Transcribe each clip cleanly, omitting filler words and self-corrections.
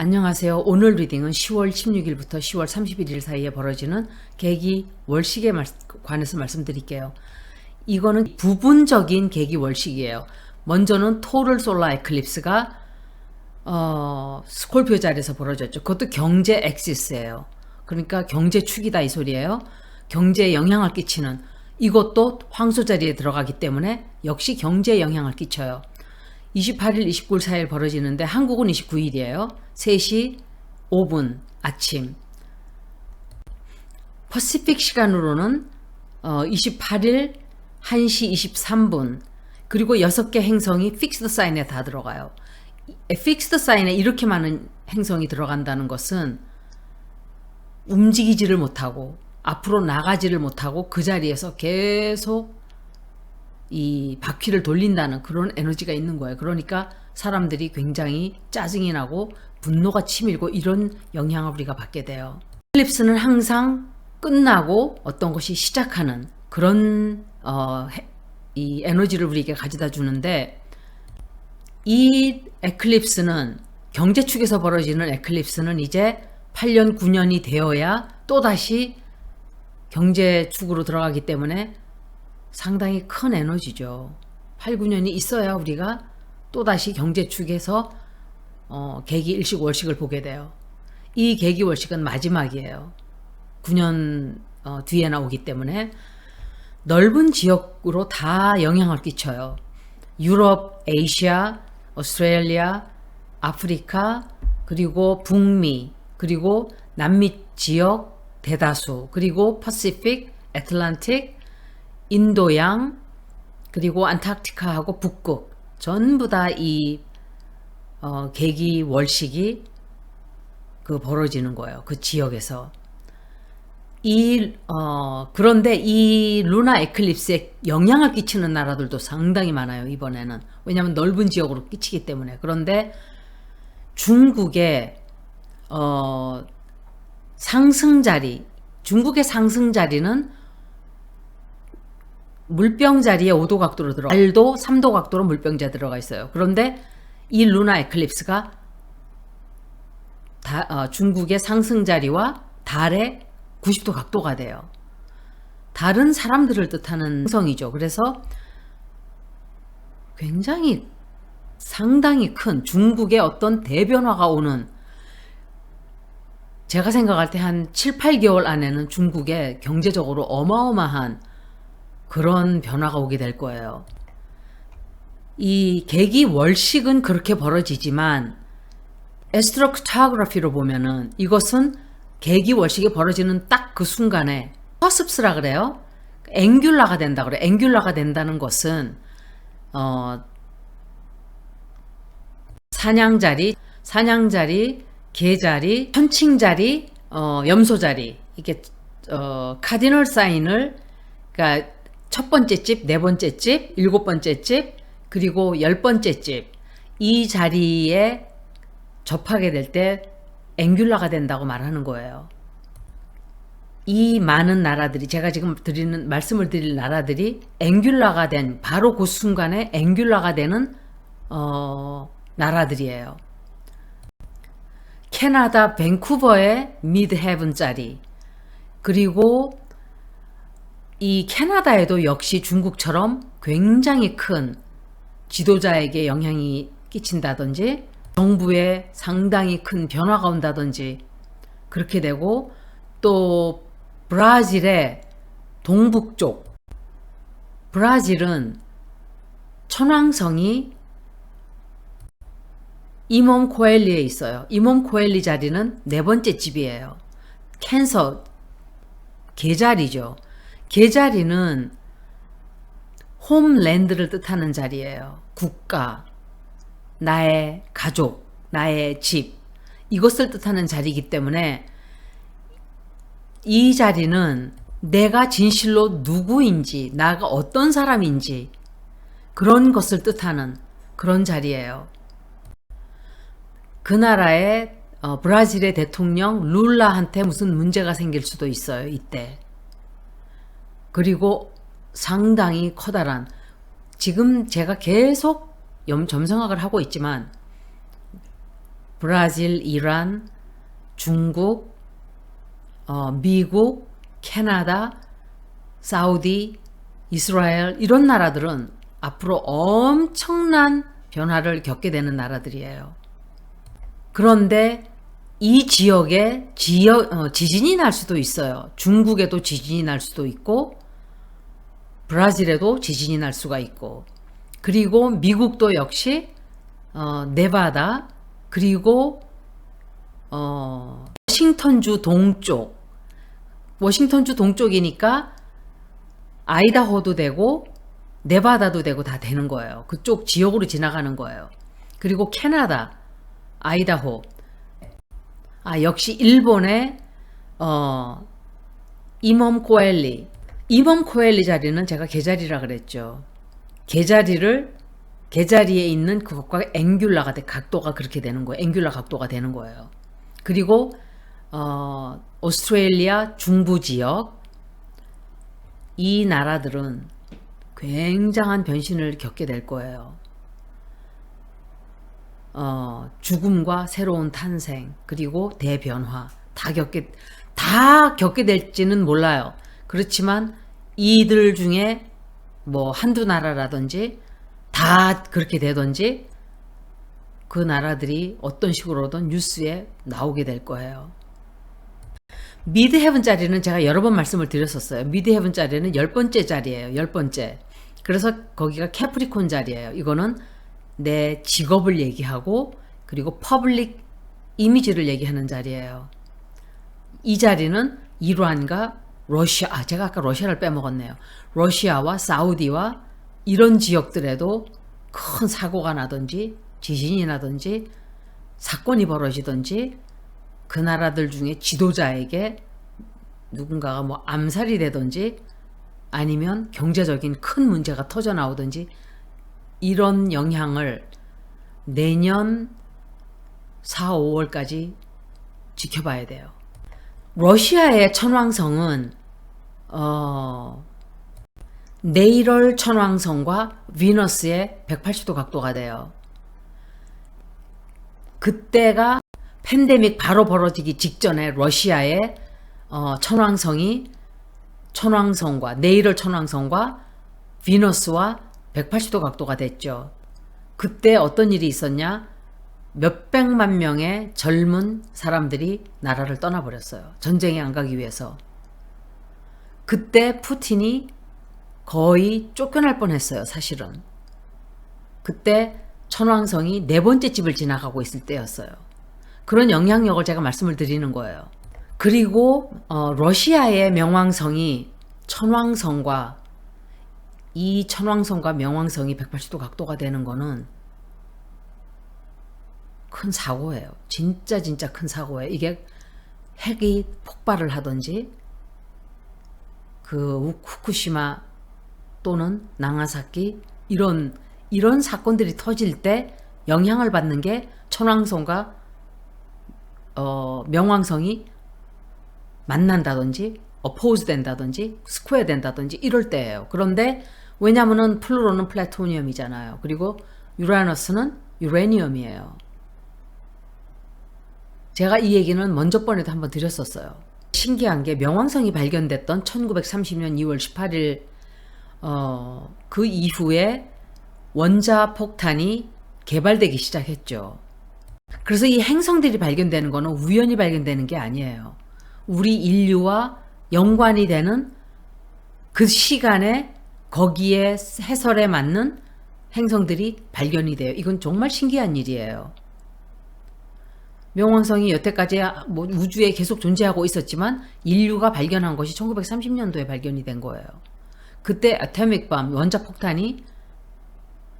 안녕하세요. 오늘 리딩은 10월 16일부터 10월 31일 사이에 벌어지는 계기 월식에 관해서 말씀드릴게요. 이거는 부분적인 계기 월식이에요. 먼저는 토럴 솔라 에클립스가 스콜피오 자리에서 벌어졌죠. 그것도 경제 엑시스예요. 그러니까 경제축이다 이 소리예요. 경제에 영향을 끼치는, 이것도 황소 자리에 들어가기 때문에 역시 경제에 영향을 끼쳐요. 28일, 29일 사이에 벌어지는데 한국은 29일이에요. 3시 5분 아침. 퍼시픽 시간으로는 28일 1시 23분. 그리고 6개 행성이 픽스드 사인에 다 들어가요. 픽스드 사인에 이렇게 많은 행성이 들어간다는 것은 움직이지를 못하고 앞으로 나가지를 못하고 그 자리에서 계속 이 바퀴를 돌린다는 그런 에너지가 있는 거예요. 그러니까 사람들이 굉장히 짜증이 나고 분노가 치밀고 이런 영향을 우리가 받게 돼요. 에클립스는 항상 끝나고 어떤 것이 시작하는 그런 이 에너지를 우리에게 가져다 주는데, 이 에클립스는 경제축에서 벌어지는 에클립스는 이제 8년 9년이 되어야 또다시 경제축으로 들어가기 때문에 상당히 큰 에너지죠. 8, 9년이 있어야 우리가 또다시 경제축에서 계기 일식 월식을 보게 돼요. 이 계기 월식은 마지막이에요. 9년 뒤에 나오기 때문에 넓은 지역으로 다 영향을 끼쳐요. 유럽, 아시아, 오스트레일리아, 아프리카, 그리고 북미, 그리고 남미 지역 대다수, 그리고 퍼시픽, 애틀란틱, 인도양, 그리고 안타르티카하고 북극 전부 다 이 계기 월식이 벌어지는 거예요. 그 지역에서. 그런데 이 루나 에클립스에 영향을 끼치는 나라들도 상당히 많아요. 이번에는. 왜냐하면 넓은 지역으로 끼치기 때문에. 그런데 중국의 상승자리, 중국의 상승자리는 물병 자리에 5도 각도로 들어가, 달도 3도 각도로 물병자에 들어가 있어요. 그런데 이 루나 에클립스가 중국의 상승 자리와 달의 90도 각도가 돼요. 달은 사람들을 뜻하는 행성이죠. 그래서 굉장히 상당히 큰 중국의 어떤 대변화가 오는, 제가 생각할 때 한 7, 8개월 안에는 중국에 경제적으로 어마어마한 그런 변화가 오게 될 거예요. 이 계기 월식은 그렇게 벌어지지만 에스트로카토그래피로 보면은 이것은 계기 월식이 벌어지는 딱 그 순간에 퍼습스라 그래요. 앵귤라가 된다 그래요. 앵귤라가 된다는 것은 사냥자리, 개자리, 천칭자리, 염소자리, 이게 카디널 사인을, 그러니까 첫 번째 집, 네 번째 집, 일곱 번째 집, 그리고 10번째 집, 이 자리에 접하게 될 때 앵귤라가 된다고 말하는 거예요. 이 많은 나라들이, 제가 지금 말씀을 드릴 나라들이 앵귤라가 된, 바로 그 순간에 앵귤라가 되는 나라들이에요. 캐나다 밴쿠버의 미드헤븐 자리, 그리고 이 캐나다에도 역시 중국처럼 굉장히 큰 지도자에게 영향이 끼친다든지 정부에 상당히 큰 변화가 온다든지 그렇게 되고, 또 브라질의 동북쪽, 브라질은 천왕성이 이몸 코엘리에 있어요. 이몸 코엘리 자리는 네 번째 집이에요. 캔서, 개자리죠. 개자리는 홈랜드를 뜻하는 자리예요. 국가, 나의 가족, 나의 집, 이것을 뜻하는 자리이기 때문에 이 자리는 내가 진실로 누구인지, 나가 어떤 사람인지 그런 것을 뜻하는 그런 자리예요. 그 나라의 브라질의 대통령 룰라한테 무슨 문제가 생길 수도 있어요. 이때. 그리고 상당히 커다란, 지금 제가 계속 점성학을 하고 있지만 브라질, 이란, 중국, 미국, 캐나다, 사우디, 이스라엘 이런 나라들은 앞으로 엄청난 변화를 겪게 되는 나라들이에요. 그런데 이 지역에 지진이 날 수도 있어요. 중국에도 지진이 날 수도 있고 브라질에도 지진이 날 수가 있고, 그리고 미국도 역시 네바다, 그리고 워싱턴주 동쪽, 워싱턴주 동쪽이니까 아이다호도 되고 네바다도 되고 다 되는 거예요. 그쪽 지역으로 지나가는 거예요. 그리고 캐나다, 아이다호, 역시 일본의 이멈코엘리 자리는 제가 개자리라 그랬죠. 개자리에 있는 그것과 앵귤라가 각도가 그렇게 되는 거예요. 앵귤라 각도가 되는 거예요. 그리고 오스트레일리아 중부 지역, 이 나라들은 굉장한 변신을 겪게 될 거예요. 죽음과 새로운 탄생, 그리고 대변화 다 겪게 될지는 몰라요. 그렇지만 이들 중에 뭐 한두 나라라든지 다 그렇게 되든지 그 나라들이 어떤 식으로든 뉴스에 나오게 될 거예요. 미드 헤븐 자리는 제가 여러 번 말씀을 드렸었어요. 미드 헤븐 자리는 10번째 자리예요. 10번째. 그래서 거기가 캐프리콘 자리예요. 이거는 내 직업을 얘기하고 그리고 퍼블릭 이미지를 얘기하는 자리예요. 이 자리는 이란과 러시아, 제가 아까 러시아를 빼먹었네요. 러시아와 사우디와 이런 지역들에도 큰 사고가 나든지 지진이 나든지 사건이 벌어지든지 그 나라들 중에 지도자에게 누군가가 뭐 암살이 되든지 아니면 경제적인 큰 문제가 터져 나오든지 이런 영향을 내년 4, 5월까지 지켜봐야 돼요. 러시아의 천왕성은 네이럴 천왕성과 비너스의 180도 각도가 돼요. 그때가 팬데믹 바로 벌어지기 직전에 러시아의 천왕성과 네이럴 천왕성과 비너스와 180도 각도가 됐죠. 그때 어떤 일이 있었냐? 몇백만 명의 젊은 사람들이 나라를 떠나버렸어요. 전쟁에 안 가기 위해서. 그때 푸틴이 거의 쫓겨날 뻔했어요. 사실은. 그때 천왕성이 4번째 집을 지나가고 있을 때였어요. 그런 영향력을 제가 말씀을 드리는 거예요. 그리고 러시아의 명왕성이 이 천왕성과 명왕성이 180도 각도가 되는 거는 큰 사고예요. 진짜 큰 사고예요. 이게 핵이 폭발을 하든지 그 후쿠시마 또는 나가사키 이런 사건들이 터질 때 영향을 받는 게 천왕성과 명왕성이 만난다든지 어포즈 된다든지 스퀘어 된다든지 이럴 때예요. 그런데 왜냐면은 플루론은 플루토늄이잖아요. 그리고 유라너스는 유레니엄이에요. 제가 이 얘기는 먼저 번에도 한번 드렸었어요. 신기한 게 명왕성이 발견됐던 1930년 2월 18일 그 이후에 원자폭탄이 개발되기 시작했죠. 그래서 이 행성들이 발견되는 거는 우연히 발견되는 게 아니에요. 우리 인류와 연관이 되는 그 시간에 거기에 해설에 맞는 행성들이 발견이 돼요. 이건 정말 신기한 일이에요. 명왕성이 여태까지 뭐 우주에 계속 존재하고 있었지만 인류가 발견한 것이 1930년도에 발견이 된 거예요. 그때 아토믹밤 원자폭탄이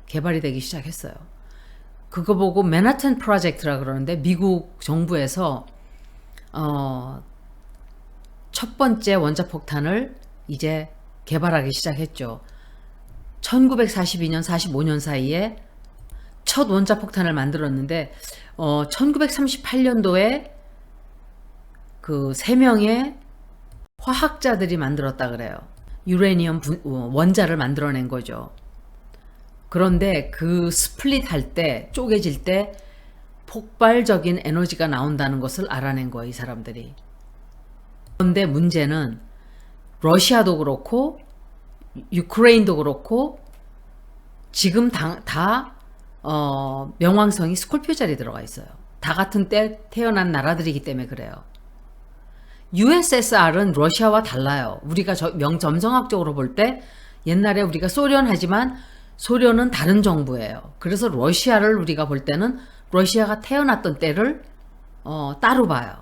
개발이 되기 시작했어요. 그거 보고 맨하튼 프로젝트라 그러는데 미국 정부에서 첫 번째 원자폭탄을 이제 개발하기 시작했죠. 1942년, 45년 사이에 첫 원자폭탄을 만들었는데 1938년도에 그 3명의 화학자들이 만들었다 그래요. 유레니엄 원자를 만들어낸 거죠. 그런데 그 스플릿 할 때, 쪼개질 때 폭발적인 에너지가 나온다는 것을 알아낸 거예요, 이 사람들이. 그런데 문제는 러시아도 그렇고 유크레인도 그렇고 지금 다 명왕성이 스콜피오 자리에 들어가 있어요. 다 같은 때 태어난 나라들이기 때문에 그래요. USSR은 러시아와 달라요. 우리가 점성학적으로 볼 때 옛날에 우리가 소련 하지만 소련은 다른 정부예요. 그래서 러시아를 우리가 볼 때는 러시아가 태어났던 때를 따로 봐요.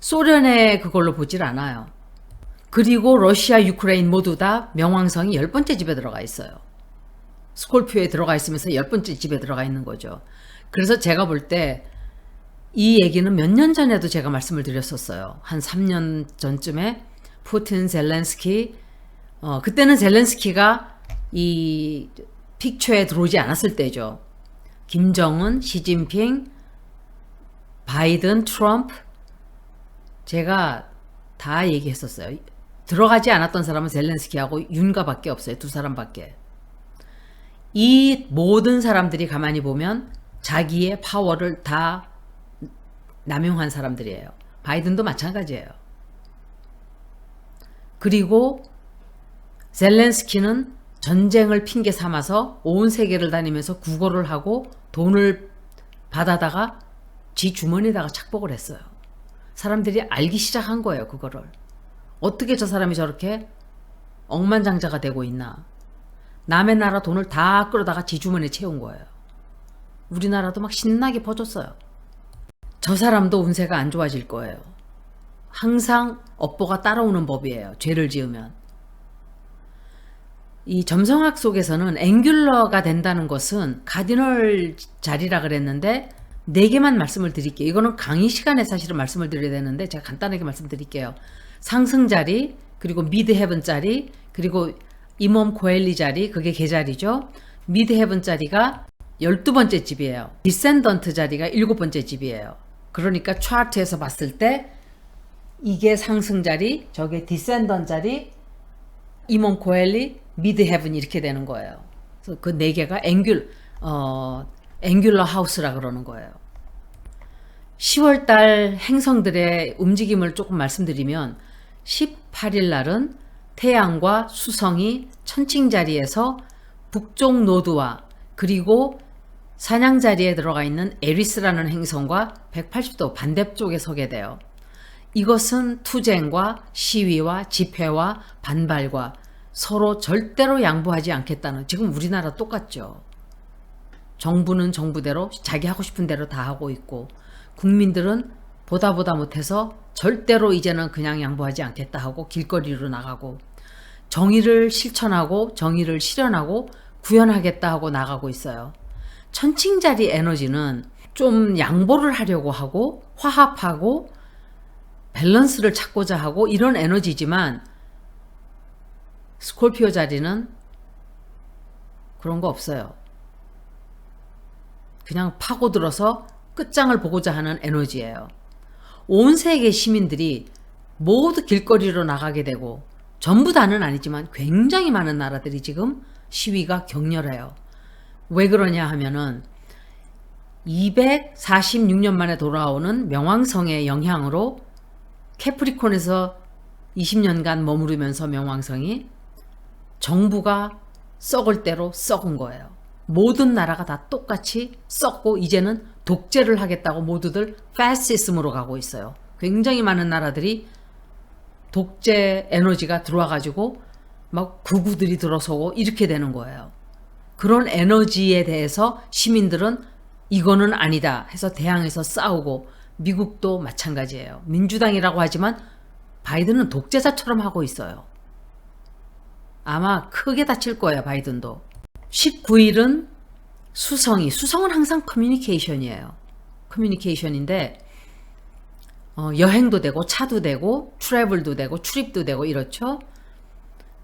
소련의 그걸로 보질 않아요. 그리고 러시아, 유크레인 모두 다 명왕성이 10번째 집에 들어가 있어요. 스콜피오에 들어가 있으면서 10번째 집에 들어가 있는 거죠. 그래서 제가 볼 때 이 얘기는 몇 년 전에도 제가 말씀을 드렸었어요. 한 3년 전쯤에 푸틴, 젤렌스키 그때는 젤렌스키가 이 픽처에 들어오지 않았을 때죠. 김정은, 시진핑, 바이든, 트럼프 제가 다 얘기했었어요. 들어가지 않았던 사람은 젤렌스키하고 윤가밖에 없어요. 두 사람밖에. 이 모든 사람들이 가만히 보면 자기의 파워를 다 남용한 사람들이에요. 바이든도 마찬가지예요. 그리고 젤렌스키는 전쟁을 핑계 삼아서 온 세계를 다니면서 구걸을 하고 돈을 받아다가 지 주머니에다가 착복을 했어요. 사람들이 알기 시작한 거예요. 그거를. 어떻게 저 사람이 저렇게 억만장자가 되고 있나. 남의 나라 돈을 다 끌어다가 지 주머니에 채운 거예요. 우리나라도 막 신나게 퍼줬어요. 저 사람도 운세가 안 좋아질 거예요. 항상 업보가 따라오는 법이에요. 죄를 지으면. 이 점성학 속에서는 앵귤러가 된다는 것은 가디널 자리라 그랬는데 4개만 말씀을 드릴게요. 이거는 강의 시간에 사실은 말씀을 드려야 되는데 제가 간단하게 말씀드릴게요. 상승 자리, 그리고 미드 헤븐 자리, 그리고 임엄 코엘리 자리, 그게 계자리죠. 미드 헤븐 자리가 12번째 집이에요. 디센던트 자리가 7번째 집이에요. 그러니까 차트에서 봤을 때 이게 상승 자리, 저게 디센던 자리, 임엄 코엘리, 미드 헤븐 이렇게 되는 거예요. 그래서 그 4개가 앵귤러 하우스라 그러는 거예요. 10월달 행성들의 움직임을 조금 말씀드리면 18일 날은 태양과 수성이 천칭 자리에서 북쪽 노드와 그리고 사냥 자리에 들어가 있는 에리스라는 행성과 180도 반대쪽에 서게 돼요. 이것은 투쟁과 시위와 집회와 반발과 서로 절대로 양보하지 않겠다는, 지금 우리나라 똑같죠. 정부는 정부대로 자기 하고 싶은 대로 다 하고 있고 국민들은 보다 못해서 절대로 이제는 그냥 양보하지 않겠다 하고 길거리로 나가고 정의를 실천하고 정의를 실현하고 구현하겠다 하고 나가고 있어요. 천칭자리 에너지는 좀 양보를 하려고 하고 화합하고 밸런스를 찾고자 하고 이런 에너지지만 스콜피오 자리는 그런 거 없어요. 그냥 파고들어서 끝장을 보고자 하는 에너지예요. 온 세계 시민들이 모두 길거리로 나가게 되고 전부 다는 아니지만 굉장히 많은 나라들이 지금 시위가 격렬해요. 왜 그러냐 하면은 246년 만에 돌아오는 명왕성의 영향으로 캐프리콘에서 20년간 머무르면서 명왕성이 정부가 썩을 대로 썩은 거예요. 모든 나라가 다 똑같이 썩고 이제는 독재를 하겠다고 모두들 패시즘으로 가고 있어요. 굉장히 많은 나라들이 독재 에너지가 들어와 가지고 막 구구들이 들어서고 이렇게 되는 거예요. 그런 에너지에 대해서 시민들은 이거는 아니다 해서 대항해서 싸우고 미국도 마찬가지예요. 민주당이라고 하지만 바이든은 독재자처럼 하고 있어요. 아마 크게 다칠 거예요. 바이든도. 19일은 수성은 항상 커뮤니케이션이에요. 커뮤니케이션인데 여행도 되고 차도 되고 트래블도 되고 출입도 되고 이렇죠.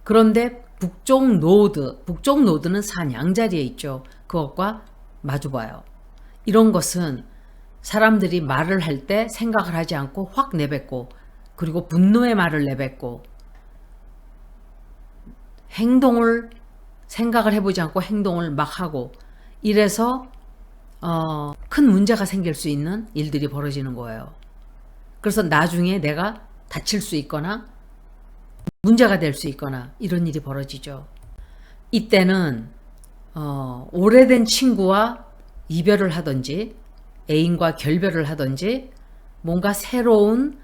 그런데 북쪽 노드는 산 양자리에 있죠. 그것과 마주봐요. 이런 것은 사람들이 말을 할 때 생각을 하지 않고 확 내뱉고 그리고 분노의 말을 내뱉고 행동을 생각을 해보지 않고 행동을 막 하고 이래서 큰 문제가 생길 수 있는 일들이 벌어지는 거예요. 그래서 나중에 내가 다칠 수 있거나 문제가 될 수 있거나 이런 일이 벌어지죠. 이때는 오래된 친구와 이별을 하든지 애인과 결별을 하든지 뭔가 새로운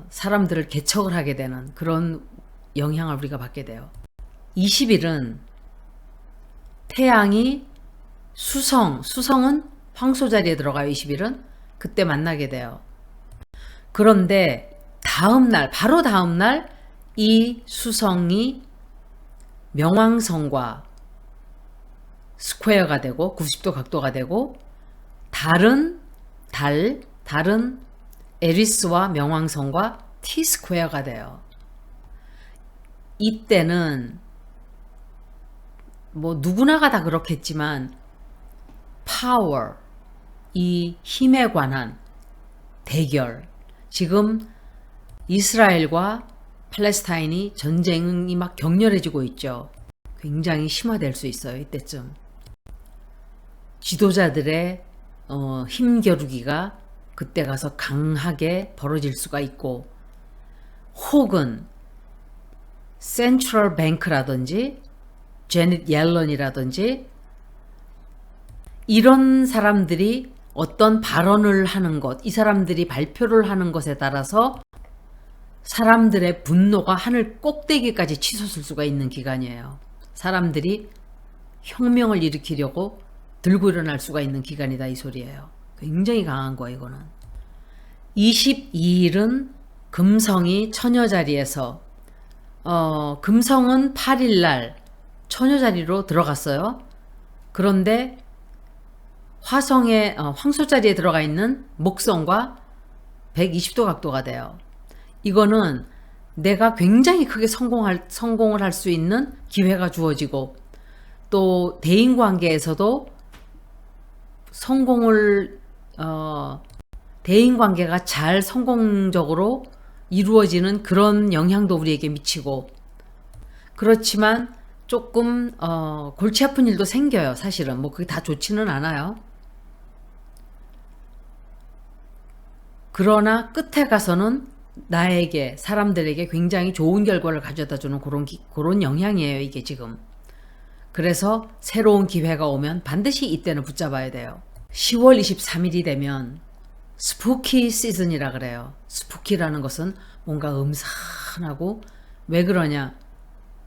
사람들을 개척을 하게 되는 그런 영향을 우리가 받게 돼요. 20일은 태양이 수성은 황소 자리에 들어가요. 20일은 그때 만나게 돼요. 그런데 바로 다음 날 이 수성이 명왕성과 스퀘어가 되고 90도 각도가 되고 다른 에리스와 명왕성과 T 스퀘어가 돼요. 이때는 뭐 누구나가 다 그렇겠지만 파워, 이 힘에 관한 대결, 지금 이스라엘과 팔레스타인이 전쟁이 막 격렬해지고 있죠. 굉장히 심화될 수 있어요. 이때쯤 지도자들의 힘겨루기가 그때 가서 강하게 벌어질 수가 있고, 혹은 센트럴 뱅크라든지 제닛 옐런이라든지 이런 사람들이 어떤 발언을 하는 것, 이 사람들이 발표를 하는 것에 따라서 사람들의 분노가 하늘 꼭대기까지 치솟을 수가 있는 기간이에요. 사람들이 혁명을 일으키려고 들고 일어날 수가 있는 기간이다, 이 소리예요. 굉장히 강한 거예요, 이거는. 22일은 금성이 처녀자리에서 금성은 8일날 처녀자리로 들어갔어요. 그런데 화성의 황소자리에 들어가 있는 목성과 120도 각도가 돼요. 이거는 내가 굉장히 크게 성공을 할 수 있는 기회가 주어지고, 또 대인관계에서도 대인관계가 잘 성공적으로 이루어지는 그런 영향도 우리에게 미치고, 그렇지만 조금 골치 아픈 일도 생겨요. 사실은 뭐 그게 다 좋지는 않아요. 그러나 끝에 가서는 나에게, 사람들에게 굉장히 좋은 결과를 가져다주는 그런 영향이에요, 이게 지금. 그래서 새로운 기회가 오면 반드시 이때는 붙잡아야 돼요. 10월 23일이 되면 스푸키 시즌이라 그래요. 스푸키라는 것은 뭔가 음산하고, 왜 그러냐,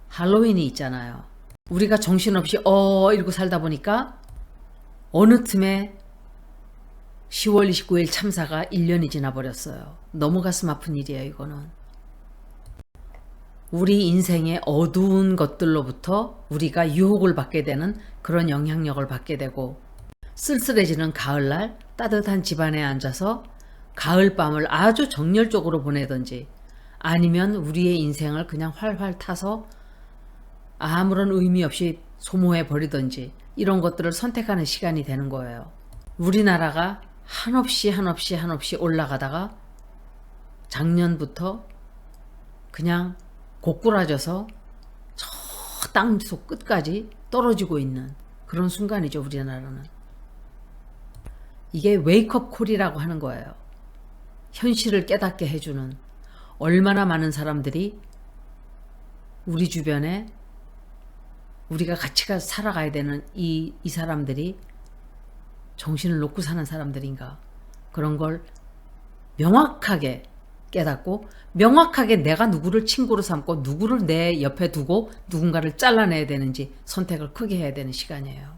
할로윈이 있잖아요. 우리가 정신없이 이러고 살다 보니까 어느 틈에 10월 29일 참사가 1년이 지나버렸어요. 너무 가슴 아픈 일이에요, 이거는. 우리 인생의 어두운 것들로부터 우리가 유혹을 받게 되는 그런 영향력을 받게 되고, 쓸쓸해지는 가을날 따뜻한 집안에 앉아서 가을밤을 아주 정열적으로 보내든지, 아니면 우리의 인생을 그냥 활활 타서 아무런 의미 없이 소모해 버리든지, 이런 것들을 선택하는 시간이 되는 거예요. 우리나라가 한없이 올라가다가 작년부터 그냥 고꾸라져서 저 땅속 끝까지 떨어지고 있는 그런 순간이죠, 우리나라는. 이게 웨이크업 콜이라고 하는 거예요. 현실을 깨닫게 해주는. 얼마나 많은 사람들이 우리 주변에 우리가 같이 가서 살아가야 되는 이 사람들이 정신을 놓고 사는 사람들인가, 그런 걸 명확하게 깨닫고, 명확하게 내가 누구를 친구로 삼고 누구를 내 옆에 두고 누군가를 잘라내야 되는지 선택을 크게 해야 되는 시간이에요.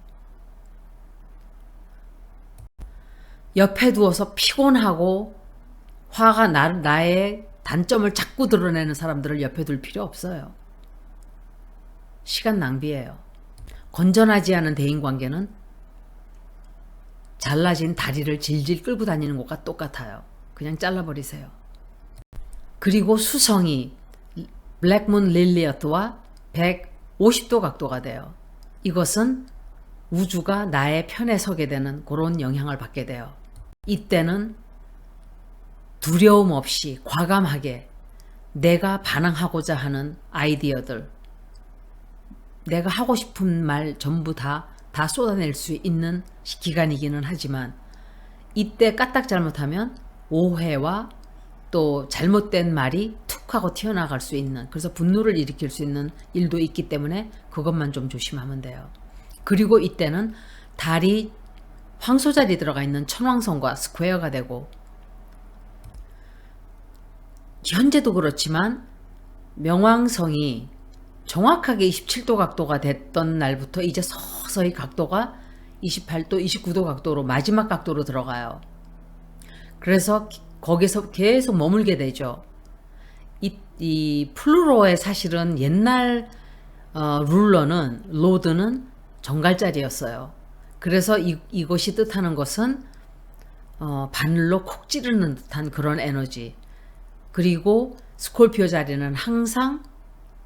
옆에 두어서 피곤하고 화가 나의 단점을 자꾸 드러내는 사람들을 옆에 둘 필요 없어요. 시간 낭비예요. 건전하지 않은 대인관계는 잘라진 다리를 질질 끌고 다니는 것과 똑같아요. 그냥 잘라버리세요. 그리고 수성이 블랙문 릴리어트와 150도 각도가 돼요. 이것은 우주가 나의 편에 서게 되는 그런 영향을 받게 돼요. 이때는 두려움 없이 과감하게 내가 반항하고자 하는 아이디어들, 내가 하고 싶은 말 전부 다 다 쏟아낼 수 있는 기간이기는 하지만 이때 까딱 잘못하면 오해와 또 잘못된 말이 툭 하고 튀어나갈 수 있는, 그래서 분노를 일으킬 수 있는 일도 있기 때문에 그것만 좀 조심하면 돼요. 그리고 이때는 달이 황소자리 들어가 있는 천왕성과 스퀘어가 되고, 현재도 그렇지만 명왕성이 정확하게 27도 각도가 됐던 날부터 이제 서서히 각도가 28도, 29도 각도로 마지막 각도로 들어가요. 그래서 거기서 계속 머물게 되죠. 이 플루로의 사실은 옛날 룰러는, 로드는 정갈자리였어요. 그래서 이것이 뜻하는 것은 바늘로 콕 찌르는 듯한 그런 에너지. 그리고 스콜피오 자리는 항상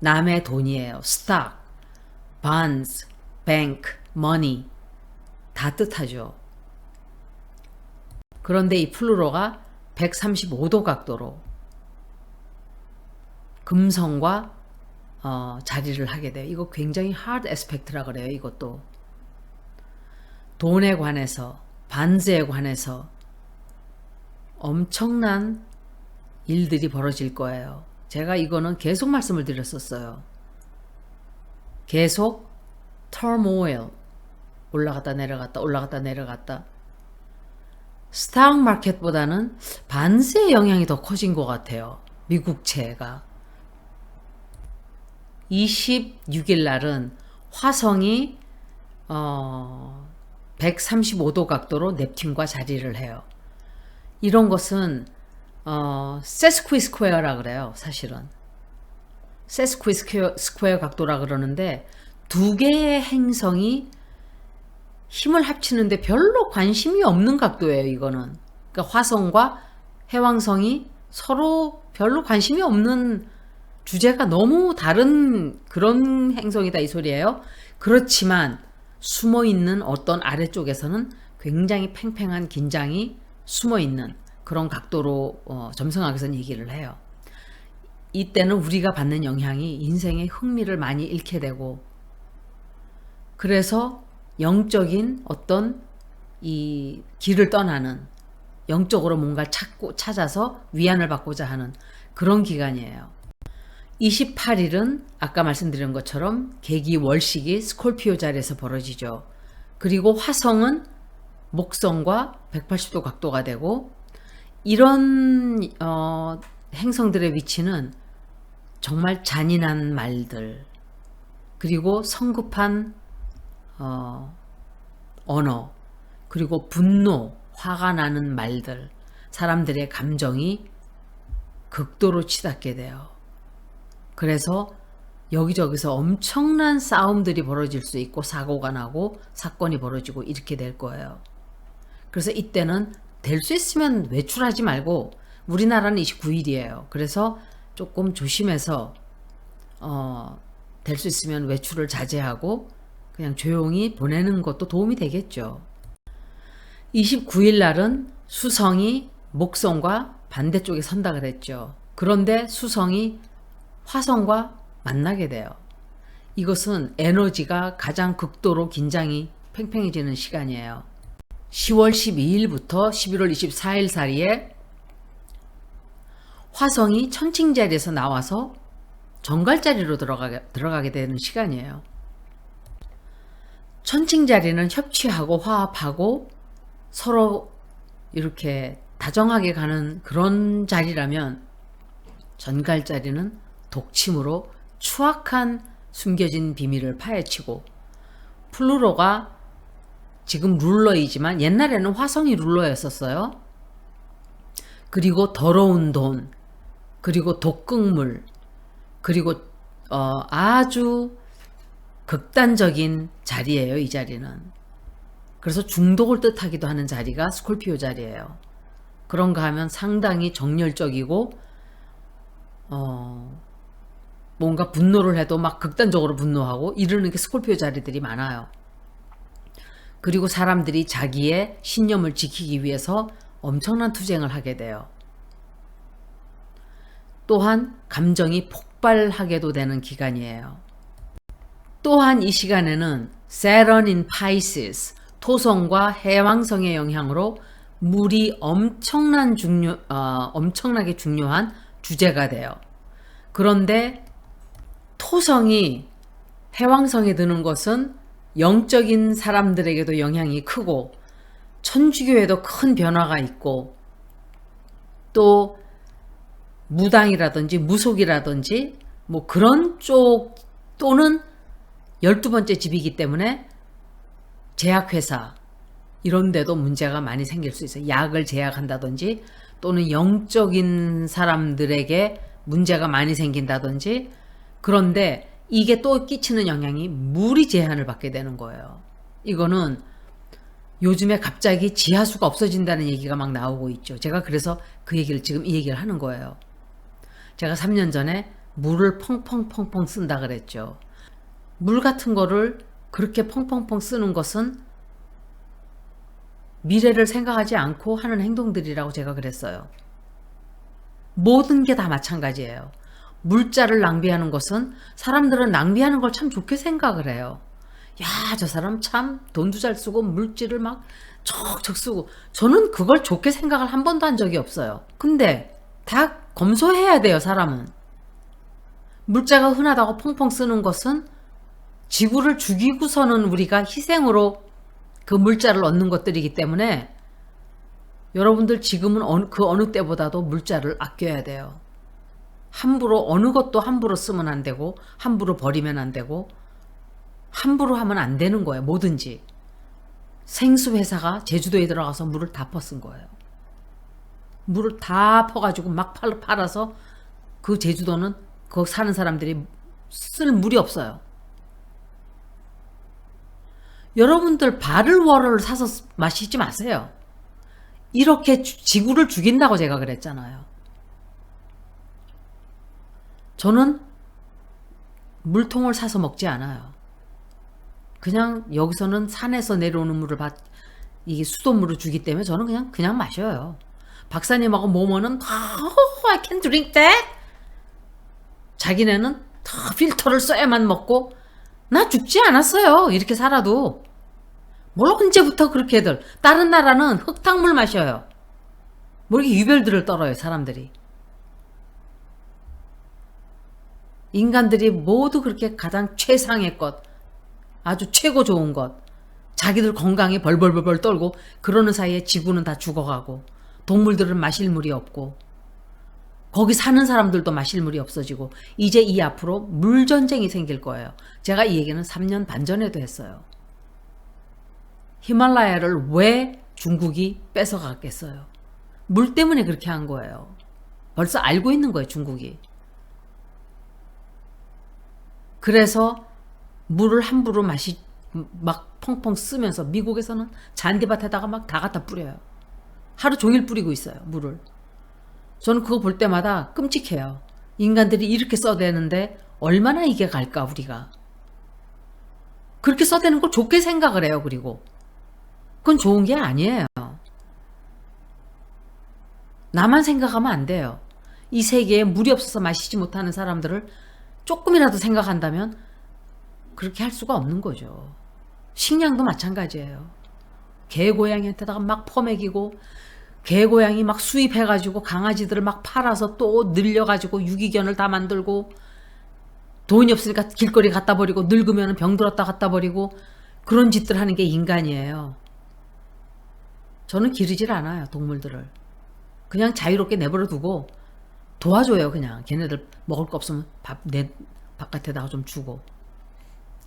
남의 돈이에요. 스탁, bonds, bank, money 다 뜻하죠. 그런데 이 플루로가 135도 각도로 금성과 자리를 하게 돼요. 이거 굉장히 hard aspect라 그래요. 이것도 돈에 관해서, 반즈에 관해서 엄청난 일들이 벌어질 거예요. 제가 이거는 계속 말씀을 드렸었어요. 계속 turmoil, 올라갔다 내려갔다 올라갔다 내려갔다. 스탁 마켓보다는 반세의 영향이 더 커진 것 같아요. 미국채가. 26일 날은 화성이 135도 각도로 넵튠과 자리를 해요. 이런 것은 세스퀴 스퀘어라 그래요. 사실은 세스퀴 스퀘어 각도라 그러는데, 두 개의 행성이 힘을 합치는데 별로 관심이 없는 각도예요. 이거는 그러니까 화성과 해왕성이 서로 별로 관심이 없는, 주제가 너무 다른 그런 행성이다 이 소리예요. 그렇지만 숨어있는 어떤 아래쪽에서는 굉장히 팽팽한 긴장이 숨어있는 그런 각도로 점성학에서는 얘기를 해요. 이때는 우리가 받는 영향이 인생의 흥미를 많이 잃게 되고, 그래서 영적인 어떤 이 길을 떠나는, 영적으로 뭔가 찾아서 위안을 받고자 하는 그런 기간이에요. 28일은 아까 말씀드린 것처럼 계기 월식이 스콜피오 자리에서 벌어지죠. 그리고 화성은 목성과 180도 각도가 되고, 이런 행성들의 위치는 정말 잔인한 말들, 그리고 성급한 언어, 그리고 분노, 화가 나는 말들, 사람들의 감정이 극도로 치닫게 돼요. 그래서 여기저기서 엄청난 싸움들이 벌어질 수 있고, 사고가 나고 사건이 벌어지고 이렇게 될 거예요. 그래서 이때는 될 수 있으면 외출하지 말고, 우리나라는 29일이에요. 그래서 조금 조심해서 될 수 있으면 외출을 자제하고 그냥 조용히 보내는 것도 도움이 되겠죠. 29일 날은 수성이 목성과 반대쪽에 선다 그랬죠. 그런데 수성이 화성과 만나게 돼요. 이것은 에너지가 가장 극도로 긴장이 팽팽해지는 시간이에요. 10월 12일부터 11월 24일 사이에 화성이 천칭자리에서 나와서 정갈자리로 들어가게 되는 시간이에요. 천칭자리는 협치하고 화합하고 서로 이렇게 다정하게 가는 그런 자리라면, 전갈자리는 독침으로 추악한 숨겨진 비밀을 파헤치고, 플루로가 지금 룰러이지만 옛날에는 화성이 룰러였었어요. 그리고 더러운 돈, 그리고 독극물, 그리고 아주 극단적인 자리예요. 이 자리는. 그래서 중독을 뜻하기도 하는 자리가 스콜피오 자리예요. 그런가 하면 상당히 정열적이고 뭔가 분노를 해도 막 극단적으로 분노하고 이러는 게 스콜피오 자리들이 많아요. 그리고 사람들이 자기의 신념을 지키기 위해서 엄청난 투쟁을 하게 돼요. 또한 감정이 폭발하게도 되는 기간이에요. 또한 이 시간에는 Saturn in Pisces, 토성과 해왕성의 영향으로 물이 엄청나게 중요한 주제가 돼요. 그런데 토성이 해왕성에 드는 것은 영적인 사람들에게도 영향이 크고 천주교에도 큰 변화가 있고 또 무당이라든지 무속이라든지 뭐 그런 쪽 또는 12번째 집이기 때문에 제약회사 이런 데도 문제가 많이 생길 수 있어요. 약을 제약한다든지 또는 영적인 사람들에게 문제가 많이 생긴다든지. 그런데 이게 또 끼치는 영향이 물이 제한을 받게 되는 거예요. 이거는 요즘에 갑자기 지하수가 없어진다는 얘기가 막 나오고 있죠. 제가 그래서 그 얘기를 지금 이 얘기를 하는 거예요. 제가 3년 전에 물을 펑펑펑펑 쓴다 그랬죠. 물 같은 거를 그렇게 펑펑펑 쓰는 것은 미래를 생각하지 않고 하는 행동들이라고 제가 그랬어요. 모든 게 다 마찬가지예요. 물자를 낭비하는 것은 사람들은 낭비하는 걸 참 좋게 생각을 해요. 야, 저 사람 참 돈도 잘 쓰고 물질을 막 척척 쓰고. 저는 그걸 좋게 생각을 한 번도 한 적이 없어요. 근데 다 검소해야 돼요, 사람은. 물자가 흔하다고 펑펑 쓰는 것은 지구를 죽이고서는 우리가 희생으로 그 물자를 얻는 것들이기 때문에 여러분들 지금은 그 어느 때보다도 물자를 아껴야 돼요. 함부로 어느 것도 함부로 쓰면 안 되고 함부로 버리면 안 되고 함부로 하면 안 되는 거예요. 뭐든지. 생수회사가 제주도에 들어가서 물을 다 퍼쓴 거예요. 물을 다 퍼가지고 막 팔아서 그 제주도는 거기 사는 사람들이 쓸 물이 없어요. 여러분들 바를워러를 사서 마시지 마세요. 이렇게 지구를 죽인다고 제가 그랬잖아요. 저는 물통을 사서 먹지 않아요. 그냥 여기서는 산에서 내려오는 물을 이게 수돗물을 주기 때문에 저는 그냥 마셔요. 박사님하고 모모는 I can drink that. 자기네는 다 필터를 써야만 먹고 나 죽지 않았어요. 이렇게 살아도. 뭘 언제부터 그렇게들. 다른 나라는 흙탕물 마셔요. 뭐 이렇게 유별들을 떨어요, 사람들이. 인간들이 모두 그렇게 가장 최상의 것, 아주 최고 좋은 것, 자기들 건강에 벌벌벌 떨고 그러는 사이에 지구는 다 죽어가고 동물들은 마실 물이 없고 거기 사는 사람들도 마실 물이 없어지고 이제 이 앞으로 물전쟁이 생길 거예요. 제가 이 얘기는 3년 반 전에도 했어요. 히말라야를 왜 중국이 뺏어갔겠어요? 물 때문에 그렇게 한 거예요. 벌써 알고 있는 거예요, 중국이. 그래서 물을 함부로 막 펑펑 쓰면서 미국에서는 잔디밭에다가 막 다 갖다 뿌려요. 하루 종일 뿌리고 있어요, 물을. 저는 그거 볼 때마다 끔찍해요. 인간들이 이렇게 써대는데 얼마나 이게 갈까, 우리가. 그렇게 써대는 걸 좋게 생각을 해요, 그리고. 그건 좋은 게 아니에요. 나만 생각하면 안 돼요. 이 세계에 물이 없어서 마시지 못하는 사람들을 조금이라도 생각한다면 그렇게 할 수가 없는 거죠. 식량도 마찬가지예요. 개고양이한테다가 막 퍼먹이고 개고양이 막 수입해가지고 강아지들을 막 팔아서 또 늘려가지고 유기견을 다 만들고 돈이 없으니까 길거리 갖다 버리고 늙으면 병 들었다 갖다 버리고 그런 짓들 하는 게 인간이에요. 저는 기르질 않아요, 동물들을. 그냥 자유롭게 내버려 두고 도와줘요. 그냥 걔네들 먹을 거 없으면 바깥에다가 좀 주고.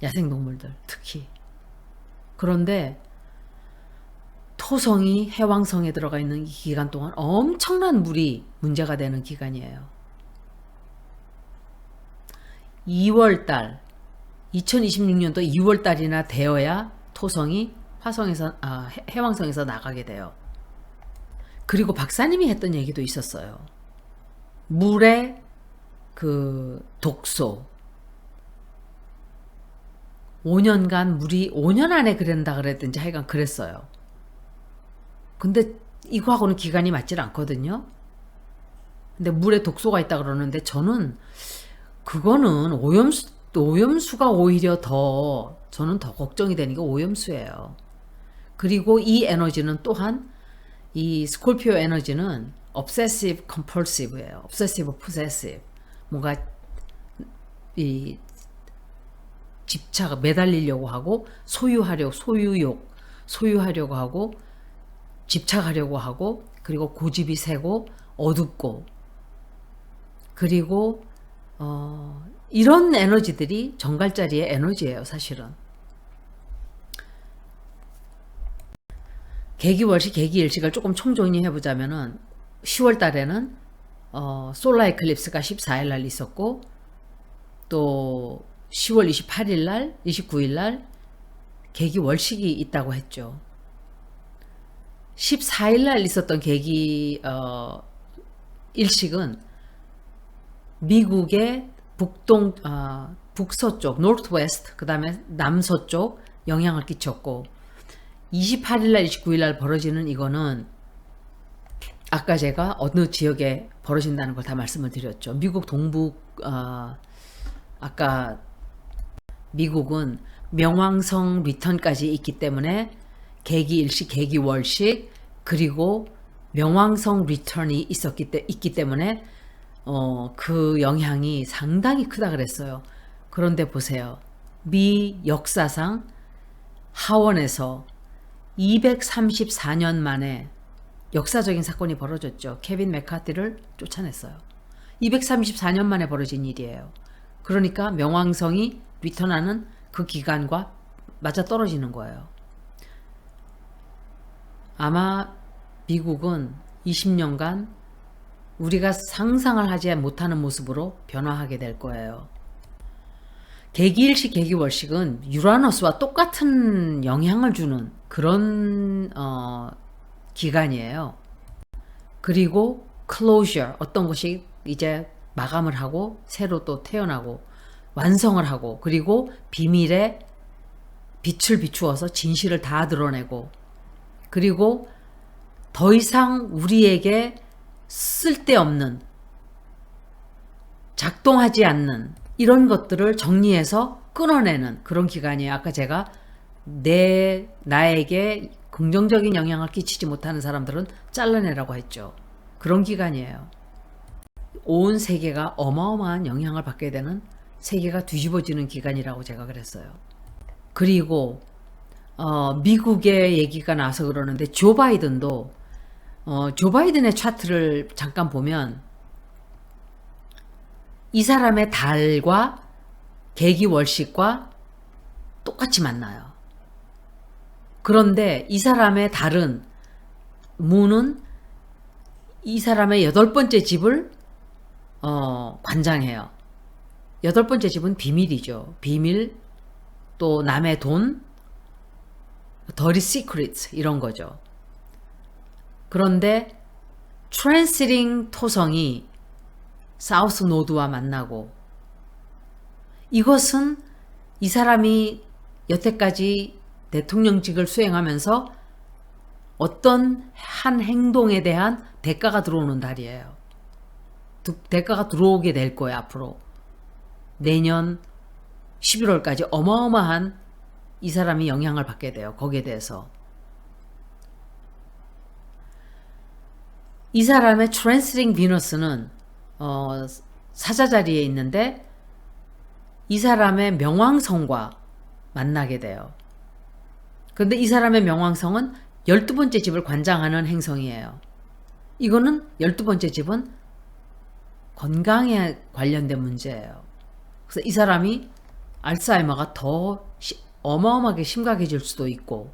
야생동물들 특히. 그런데 토성이 해왕성에 들어가 있는 이 기간 동안 엄청난 물이 문제가 되는 기간이에요. 2월달 2026년도 2월달이나 되어야 토성이 해왕성에서 나가게 돼요. 그리고 박사님이 했던 얘기도 있었어요. 물의 그 독소 5년간 물이 5년 안에 그런다 그랬든지 하여간 그랬어요. 근데 이거하고는 기간이 맞질 않거든요. 근데 물에 독소가 있다 그러는데 저는 그거는 또 오염수가 오히려 저는 더 걱정이 되는 게 오염수예요. 그리고 이 에너지는 또한 이 스콜피오 에너지는 obsessive compulsive예요. obsessive possessive. 뭔가 이 집착, 매달리려고 하고 소유하려고 하고 집착하려고 하고 그리고 고집이 세고 어둡고 그리고 이런 에너지들이 정갈자리의 에너지예요, 사실은. 계기월식, 계기일식을 조금 총정리해 보자면은 10월 달에는 솔라 에클립스가 14일 날 있었고 또 10월 28일 날, 29일 날 계기월식이 있다고 했죠. 14일 날 있었던 계기 일식은 미국의 북서쪽, 노스웨스트, 그 다음에 남서쪽 영향을 끼쳤고 28일날, 29일날 벌어지는 이거는 아까 제가 어느 지역에 벌어진다는 걸 다 말씀을 드렸죠. 미국 동북, 아까 미국은 명왕성 리턴까지 있기 때문에 계기일식, 계기월식, 그리고 명왕성 리턴이 있기 때문에 그 영향이 상당히 크다 그랬어요. 그런데 보세요. 미 역사상 하원에서 234년 만에 역사적인 사건이 벌어졌죠. 케빈 맥카티를 쫓아냈어요. 234년 만에 벌어진 일이에요. 그러니까 명왕성이 리턴하는 그 기간과 맞아떨어지는 거예요. 아마 미국은 20년간 우리가 상상을 하지 못하는 모습으로 변화하게 될 거예요. 계기일식, 계기월식은 유라너스와 똑같은 영향을 주는 그런 기간이에요. 그리고 closure, 어떤 것이 이제 마감을 하고 새로 또 태어나고 완성을 하고 그리고 비밀의 빛을 비추어서 진실을 다 드러내고 그리고 더 이상 우리에게 쓸데없는 작동하지 않는 이런 것들을 정리해서 끊어내는 그런 기간이에요. 아까 제가 나에게 긍정적인 영향을 끼치지 못하는 사람들은 잘라내라고 했죠. 그런 기간이에요. 온 세계가 어마어마한 영향을 받게 되는 세계가 뒤집어지는 기간이라고 제가 그랬어요. 그리고 미국의 얘기가 나와서 그러는데 조 바이든도 조 바이든의 차트를 잠깐 보면 이 사람의 달과 계기월식과 똑같이 만나요. 그런데 이 사람의 달은 문은 이 사람의 8번째 집을 관장해요. 8번째 집은 비밀이죠. 비밀, 또 남의 돈, dirty secrets 이런 거죠. 그런데 트랜시팅 토성이 사우스 노드와 만나고 이것은 이 사람이 여태까지 대통령직을 수행하면서 어떤 한 행동에 대한 대가가 들어오는 달이에요. 대가가 들어오게 될 거예요. 앞으로 내년 11월까지 어마어마한 이 사람이 영향을 받게 돼요. 거기에 대해서 이 사람의 트랜시팅 비너스는 사자자리에 있는데 이 사람의 명왕성과 만나게 돼요. 그런데 이 사람의 명왕성은 12번째 집을 관장하는 행성이에요. 이거는 12번째 집은 건강에 관련된 문제예요. 그래서 이 사람이 알츠하이머가 더 어마어마하게 심각해질 수도 있고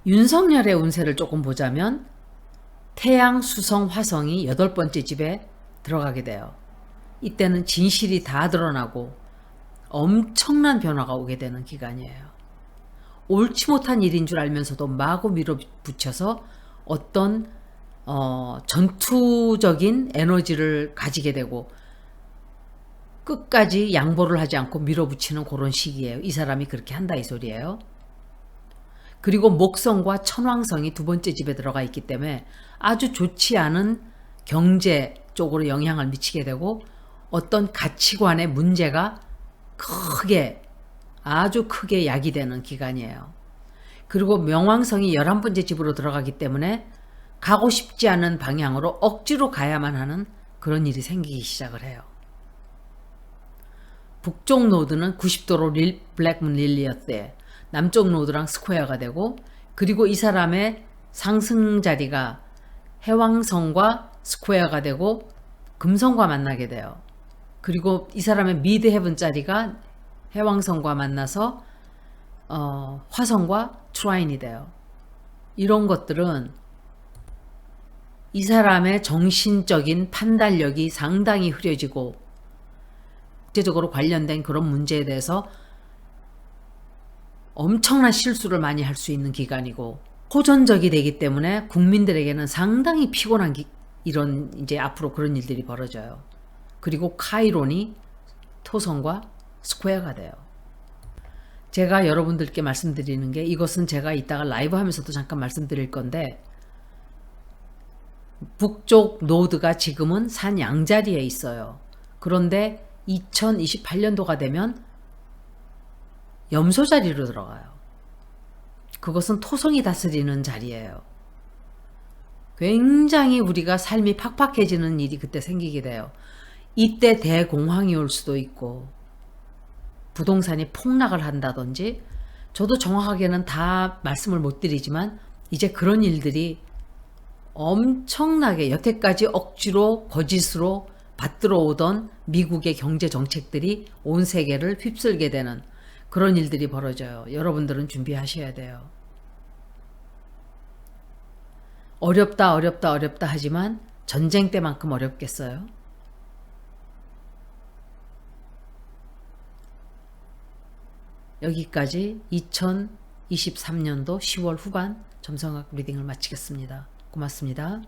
윤석열의 운세를 조금 보자면 태양, 수성, 화성이 8번째 집에 들어가게 돼요. 이때는 진실이 다 드러나고 엄청난 변화가 오게 되는 기간이에요. 옳지 못한 일인 줄 알면서도 마구 밀어붙여서 어떤 전투적인 에너지를 가지게 되고 끝까지 양보를 하지 않고 밀어붙이는 그런 시기예요. 이 사람이 그렇게 한다 이 소리예요. 그리고 목성과 천왕성이 2번째 집에 들어가 있기 때문에 아주 좋지 않은 경제 쪽으로 영향을 미치게 되고 어떤 가치관의 문제가 크게 아주 크게 야기되는 기간이에요. 그리고 명왕성이 11번째 집으로 들어가기 때문에 가고 싶지 않은 방향으로 억지로 가야만 하는 그런 일이 생기기 시작을 해요. 북쪽 노드는 90도로 블랙문 릴리어스에, 남쪽 노드랑 스퀘어가 되고, 그리고 이 사람의 상승 자리가 해왕성과 스퀘어가 되고 금성과 만나게 돼요. 그리고 이 사람의 미드 헤븐 자리가 해왕성과 만나서 화성과 트라인이 돼요. 이런 것들은 이 사람의 정신적인 판단력이 상당히 흐려지고 국제적으로 관련된 그런 문제에 대해서 엄청난 실수를 많이 할 수 있는 기간이고, 호전적이 되기 때문에 국민들에게는 상당히 피곤한 이런 이제 앞으로 그런 일들이 벌어져요. 그리고 카이론이 토성과 스퀘어가 돼요. 제가 여러분들께 말씀드리는 게, 이것은 제가 이따가 라이브 하면서도 잠깐 말씀드릴 건데, 북쪽 노드가 지금은 산 양자리에 있어요. 그런데 2028년도가 되면 염소 자리로 들어가요. 그것은 토성이 다스리는 자리예요. 굉장히 우리가 삶이 팍팍해지는 일이 그때 생기게 돼요. 이때 대공황이 올 수도 있고 부동산이 폭락을 한다든지, 저도 정확하게는 다 말씀을 못 드리지만 이제 그런 일들이 엄청나게 여태까지 억지로 거짓으로 받들어 오던 미국의 경제 정책들이 온 세계를 휩쓸게 되는 그런 일들이 벌어져요. 여러분들은 준비하셔야 돼요. 어렵다 하지만 전쟁 때만큼 어렵겠어요? 여기까지 2023년도 10월 후반 점성학 리딩을 마치겠습니다. 고맙습니다.